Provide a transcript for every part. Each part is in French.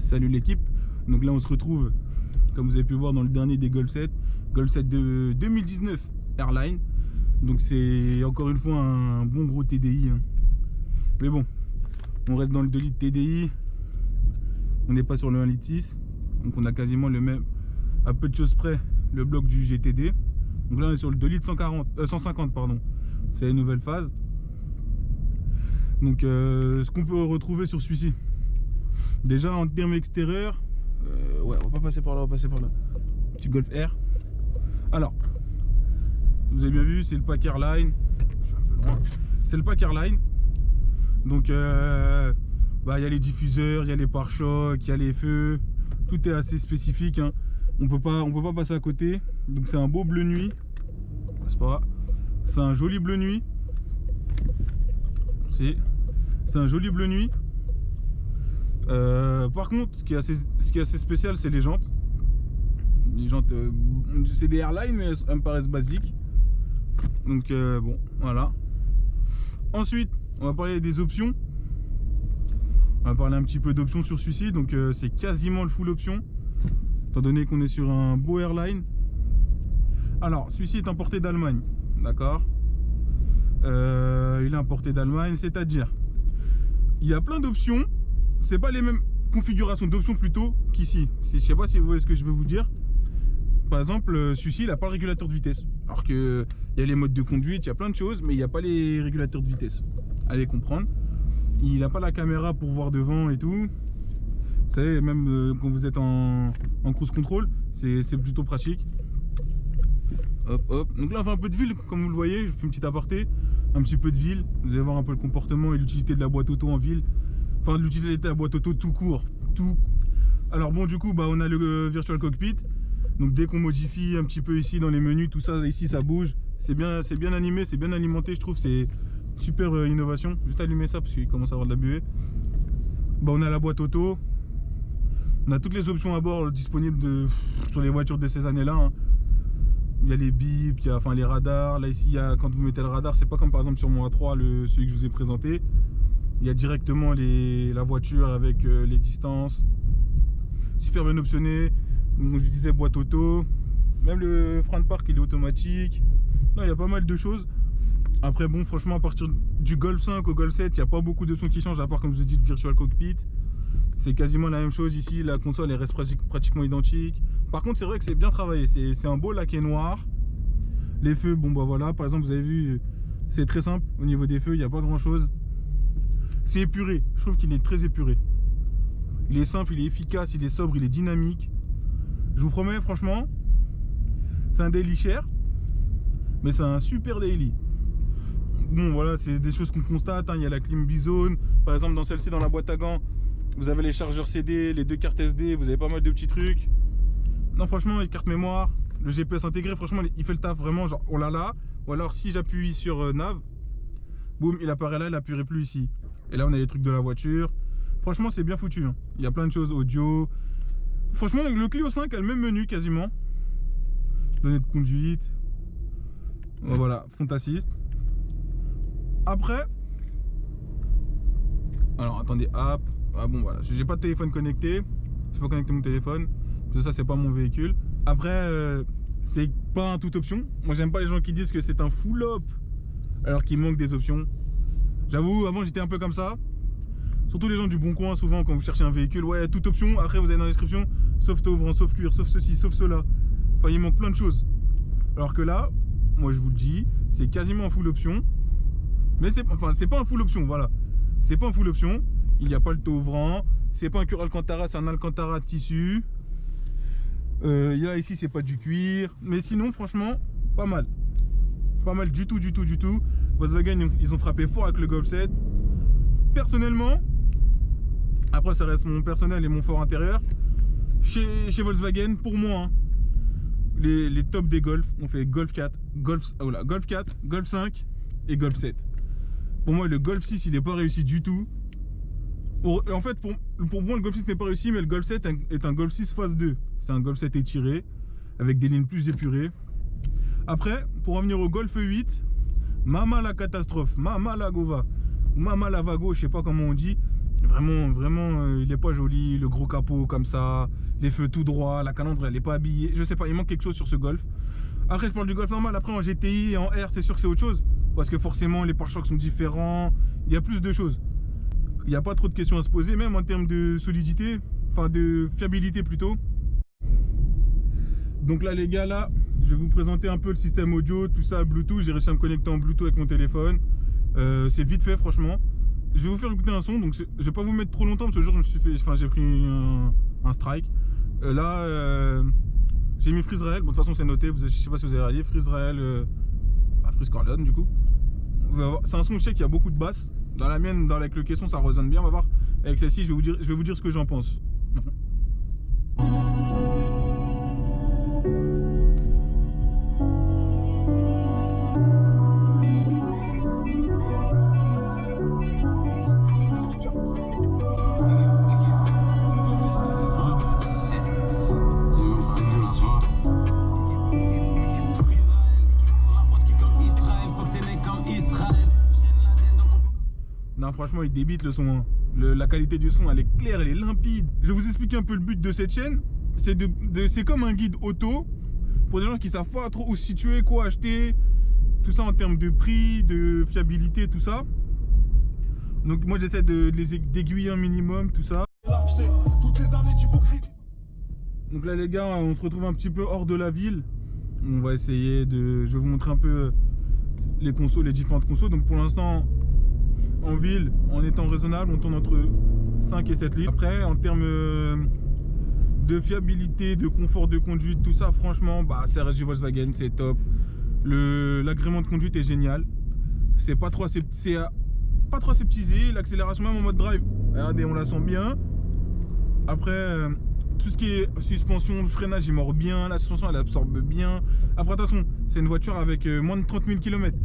Salut l'équipe. Donc là on se retrouve, comme vous avez pu voir dans le dernier des Golf 7 de 2019 Airline. Donc c'est encore une fois un bon gros TDI, hein. Mais bon, on reste dans le 2 litres TDI. On n'est pas sur le 1,6 litre. Donc on a quasiment le même, à peu de choses près, le bloc du GTD. Donc là on est sur le 2 litres 150 pardon. C'est la nouvelle phase. Donc ce qu'on peut retrouver sur celui-ci, déjà en termes extérieurs, ouais, on va pas passer par là, on va passer par là. Petit Golf R. Alors, vous avez bien vu, c'est le pack Airline. Je suis un peu loin. C'est le pack Airline. Donc, bah, y a les diffuseurs, il y a les pare-chocs, il y a les feux. Tout est assez spécifique, hein. On peut pas passer à côté. Donc, c'est un beau bleu nuit. C'est pas. C'est un joli bleu nuit. C'est un joli bleu nuit. Par contre, ce qui est assez spécial, c'est les jantes. Les jantes, c'est des Airline, mais elles me paraissent basiques. Donc bon, voilà. Ensuite, on va parler des options. On va parler un petit peu d'options sur celui-ci. Donc c'est quasiment le full option, étant donné qu'on est sur un beau Airline. Alors, celui-ci est importé d'Allemagne, d'accord. Il est importé d'Allemagne, c'est-à-dire, il y a plein d'options. C'est pas les mêmes configurations d'options plutôt qu'ici. Je sais pas si vous voyez ce que je veux vous dire. Par exemple, celui-ci il n'a pas le régulateur de vitesse. Alors que il y a les modes de conduite, il y a plein de choses, mais il n'y a pas les régulateurs de vitesse. Allez comprendre. Il n'a pas la caméra pour voir devant et tout. Vous savez, même quand vous êtes en cruise control, c'est plutôt pratique. Hop hop. Donc là on fait un peu de ville, comme vous le voyez, je fais une petite aparté. Un petit peu de ville. Vous allez voir un peu le comportement et l'utilité de la boîte auto en ville. Enfin, de l'utilité de la boîte auto tout court. Alors bon, du coup, bah, on a le virtual cockpit. Donc dès qu'on modifie un petit peu ici dans les menus, tout ça, ici ça bouge. C'est bien animé, c'est bien alimenté, je trouve. C'est super innovation. Juste allumer ça parce qu'il commence à avoir de la buée. Bah, on a la boîte auto. On a toutes les options à bord disponibles sur les voitures de ces années-là, hein. Il y a les bips, il y a enfin les radars. Là ici, quand vous mettez le radar, c'est pas comme par exemple sur mon A3, celui que je vous ai présenté. Il y a directement la voiture avec les distances. Super bien optionné. Donc, je vous disais boîte auto. Même le frein de parc il est automatique. Non, il y a pas mal de choses. Après bon, franchement, à partir du Golf 5 au Golf 7, il n'y a pas beaucoup de sons qui changent, à part comme je vous ai dit le virtual cockpit. C'est quasiment la même chose ici. La console elle reste pratiquement identique. Par contre, c'est vrai que c'est bien travaillé. C'est un beau laqué noir. Les feux, bon bah voilà, par exemple, vous avez vu, c'est très simple. Au niveau des feux, il n'y a pas grand chose. C'est épuré, je trouve qu'il est très épuré. Il est simple, il est efficace, il est sobre, il est dynamique. Je vous promets, franchement, c'est un daily cher, mais c'est un super daily. Bon voilà, c'est des choses qu'on constate, hein. Il y a la clim bizone. Par exemple, dans celle-ci, dans la boîte à gants, vous avez les chargeurs CD, les 2 cartes SD, vous avez pas mal de petits trucs. Non, franchement, les cartes mémoire, le GPS intégré, franchement, il fait le taf vraiment, genre, oh là là. Ou alors, si j'appuie sur nav, boum, il apparaît là, il n'appuierait plus ici. Et là, on a les trucs de la voiture. Franchement, c'est bien foutu, hein. Il y a plein de choses, audio. Franchement, le Clio 5 a le même menu quasiment. Données de conduite. Voilà, front assist. Après, alors attendez, app. Ah bon, voilà, j'ai pas de téléphone connecté. Je peux pas connecter mon téléphone. Parce que ça, c'est pas mon véhicule. Après, c'est pas un toute option. Moi, j'aime pas les gens qui disent que c'est un full op alors qu'il manque des options. J'avoue, avant j'étais un peu comme ça. Surtout les gens du bon coin, souvent quand vous cherchez un véhicule, ouais, toute option. Après, vous avez dans la description, sauf ouvrant, sauf cuir, sauf ceci, sauf cela. Enfin, il manque plein de choses. Alors que là, moi je vous le dis, c'est quasiment un full option. Mais c'est pas un full option, voilà. C'est pas un full option. Il n'y a pas le taux ouvrant. C'est pas un cuir Alcantara, c'est un Alcantara de tissu. Là, ici, c'est pas du cuir. Mais sinon, franchement, pas mal. Pas mal du tout, du tout, du tout. Volkswagen, ils ont frappé fort avec le Golf 7. Personnellement, après ça reste mon personnel et mon fort intérieur, chez Volkswagen, pour moi, hein, les tops des Golf, on fait Golf 4, Golf 4, Golf 5 et Golf 7. Pour moi, le Golf 6, il n'est pas réussi du tout. En fait, pour moi, le Golf 6 n'est pas réussi, mais le Golf 7 est un Golf 6 phase 2. C'est un Golf 7 étiré, avec des lignes plus épurées. Après, pour revenir au Golf 8, Mama la catastrophe, Mama la Gova, Mama la Vago, je sais pas comment on dit. Vraiment, vraiment, il est pas joli. Le gros capot comme ça, les feux tout droits, la calandre elle est pas habillée. Je sais pas, il manque quelque chose sur ce Golf. Après, je parle du Golf normal. Après, en GTI et en R, c'est sûr que c'est autre chose. Parce que forcément, les pare-chocs sont différents. Il y a plus de choses. Il n'y a pas trop de questions à se poser, même en termes de solidité. Enfin, de fiabilité plutôt. Donc là, les gars, là, je vais vous présenter un peu le système audio, tout ça, Bluetooth. J'ai réussi à me connecter en Bluetooth avec mon téléphone. C'est vite fait, franchement. Je vais vous faire écouter un son, donc je vais pas vous mettre trop longtemps parce que ce jour je me suis fait, enfin j'ai pris un strike. Là, j'ai mis Freezrael. Bon, de toute façon c'est noté. Je sais pas si vous avez regardé Freezrael, Freeze Corleone du coup. C'est un son, je sais qu'il y a beaucoup de basses. Dans la mienne, avec le caisson, ça résonne bien. On va voir. Avec celle-ci, je vais vous dire ce que j'en pense. Non, franchement, il débite le son. Hein. La qualité du son, elle est claire, elle est limpide. Je vais vous expliquer un peu le but de cette chaîne. C'est comme un guide auto pour des gens qui savent pas trop où se situer, quoi acheter, tout ça en termes de prix, de fiabilité, tout ça. Donc moi, j'essaie de les d'aiguiller un minimum, tout ça. Donc là, les gars, on se retrouve un petit peu hors de la ville. On va essayer de... Je vais vous montrer un peu les consos, les différentes consos. Donc pour l'instant... En ville, en étant raisonnable, on tourne entre 5 et 7 litres. Après, en termes de fiabilité, de confort de conduite, tout ça, franchement, bah, CRSJ Volkswagen, c'est top. L'agrément de conduite est génial. C'est pas trop aseptisé. L'accélération, même en mode drive, regardez, on la sent bien. Après, tout ce qui est suspension, le freinage, il mord bien. La suspension, elle absorbe bien. Après, attention, c'est une voiture avec moins de 30 000 km,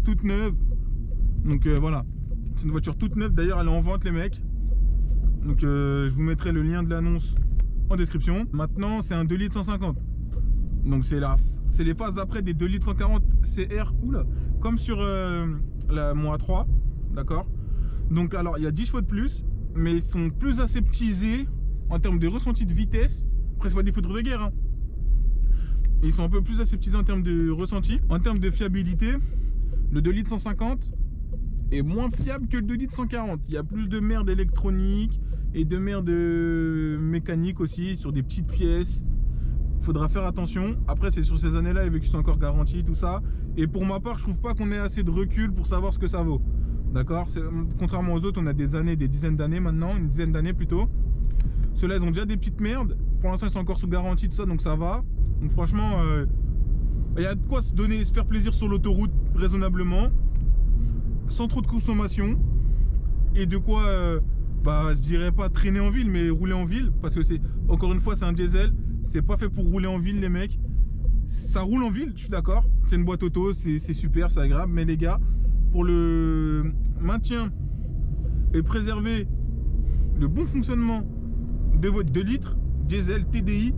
toute neuve. Donc voilà. C'est une voiture toute neuve, d'ailleurs elle est en vente les mecs. Donc je vous mettrai le lien de l'annonce en description. Maintenant c'est un 2 litres 150. Donc c'est les phases d'après des 2 litres 140 CR. Oula, comme sur la mon A3. D'accord. Donc alors il y a 10 chevaux de plus, mais ils sont plus aseptisés en termes de ressenti de vitesse. Après c'est pas des foudres de guerre hein. Ils sont un peu plus aseptisés en termes de ressenti. En termes de fiabilité, le 2 litres 150 est moins fiable que le 2 litres 140. Il y a plus de merde électronique et de merde mécanique aussi sur des petites pièces. Faudra faire attention. Après c'est sur ces années-là, vu qu'ils sont encore garantis, tout ça. Et pour ma part, je trouve pas qu'on ait assez de recul pour savoir ce que ça vaut. D'accord. Contrairement aux autres, on a des années, des dizaines d'années maintenant, une dizaine d'années plutôt. Ceux-là, ils ont déjà des petites merdes. Pour l'instant, ils sont encore sous garantie, tout ça, donc ça va. Donc franchement, il y a de quoi se faire plaisir sur l'autoroute raisonnablement, sans trop de consommation, et de quoi je dirais pas traîner en ville, mais rouler en ville, parce que c'est, encore une fois, c'est un diesel, c'est pas fait pour rouler en ville les mecs. Ça roule en ville, je suis d'accord, c'est une boîte auto, c'est super, c'est agréable, mais les gars, pour le maintien et préserver le bon fonctionnement de votre 2 litres diesel TDI,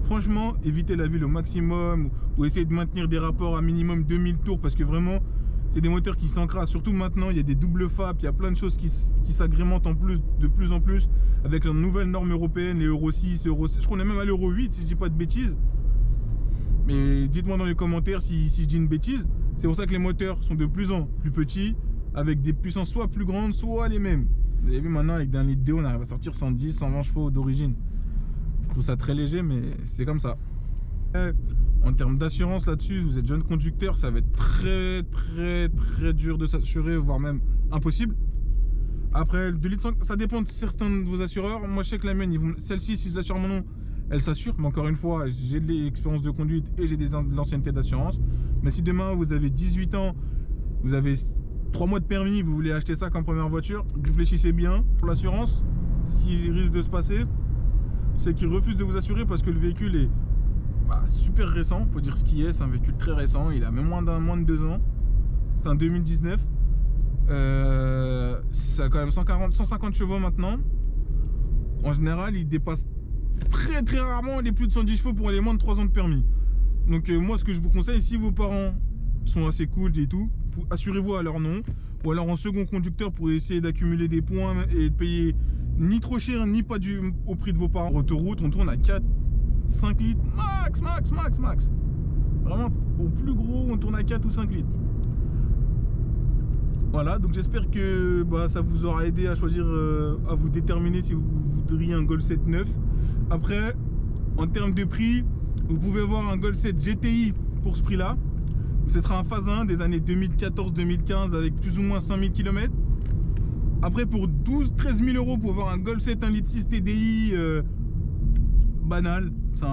franchement, évitez la ville au maximum, ou essayez de maintenir des rapports à minimum 2000 tours, parce que vraiment c'est des moteurs qui s'encrassent. Surtout maintenant, il y a des doubles FAP, il y a plein de choses qui s'agrémentent de plus en plus avec la nouvelle norme européenne, les Euro 6, Euro 7. Je crois qu'on est même à l'Euro 8 si je dis pas de bêtises. Mais dites-moi dans les commentaires si je dis une bêtise. C'est pour ça que les moteurs sont de plus en plus petits, avec des puissances soit plus grandes, soit les mêmes. Vous avez vu maintenant, avec d'un litre 2, on arrive à sortir 110, 120 chevaux d'origine. Je trouve ça très léger, mais c'est comme ça. En termes d'assurance là-dessus, vous êtes jeune conducteur, ça va être très dur de s'assurer, voire même impossible. Après, le 2 litres, ça dépend de certains de vos assureurs. Moi, je sais que la mienne, celle-ci, si je l'assure à mon nom, elle s'assure. Mais encore une fois, j'ai de l'expérience de conduite et j'ai de l'ancienneté d'assurance. Mais si demain, vous avez 18 ans, vous avez 3 mois de permis, vous voulez acheter ça comme première voiture, réfléchissez bien pour l'assurance. Ce qui risque de se passer, c'est qu'ils refusent de vous assurer parce que le véhicule est super récent, faut dire ce qui est, c'est un véhicule très récent, il a même moins de 2 ans, c'est un 2019, ça a quand même 150 chevaux maintenant. En général, il dépasse très rarement les plus de 110 chevaux pour les moins de 3 ans de permis. Donc moi, ce que je vous conseille, si vos parents sont assez cool et tout, assurez-vous à leur nom. ou alors en second conducteur pour essayer d'accumuler des points et de payer ni trop cher ni pas au prix de vos parents. Autoroute, on tourne à 4, 5 litres max. Vraiment, au plus gros, on tourne à 4 ou 5 litres. Voilà, donc j'espère que ça vous aura aidé à choisir, à vous déterminer si vous voudriez un Golf 7 neuf. Après, en termes de prix, vous pouvez avoir un Golf 7 GTI pour ce prix-là. Ce sera un phase 1 des années 2014-2015 avec plus ou moins 5000 km. Après, pour 12-13 000 euros, pour avoir un Golf 7 1.6 litre TDI banal, c'est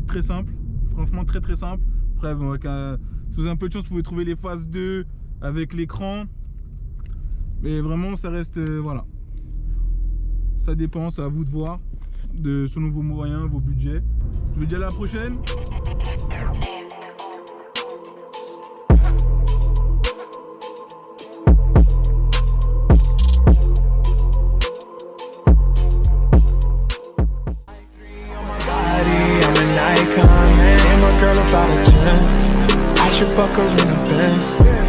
très simple, franchement très simple. Après, si vous avez un peu de chance, vous pouvez trouver les phases 2 avec l'écran. Mais vraiment, ça reste, voilà. Ça dépend, c'est à vous de voir, selon vos moyens, vos budgets. Je vous dis à la prochaine. Girl about a 10, I should fuck her in the Benz.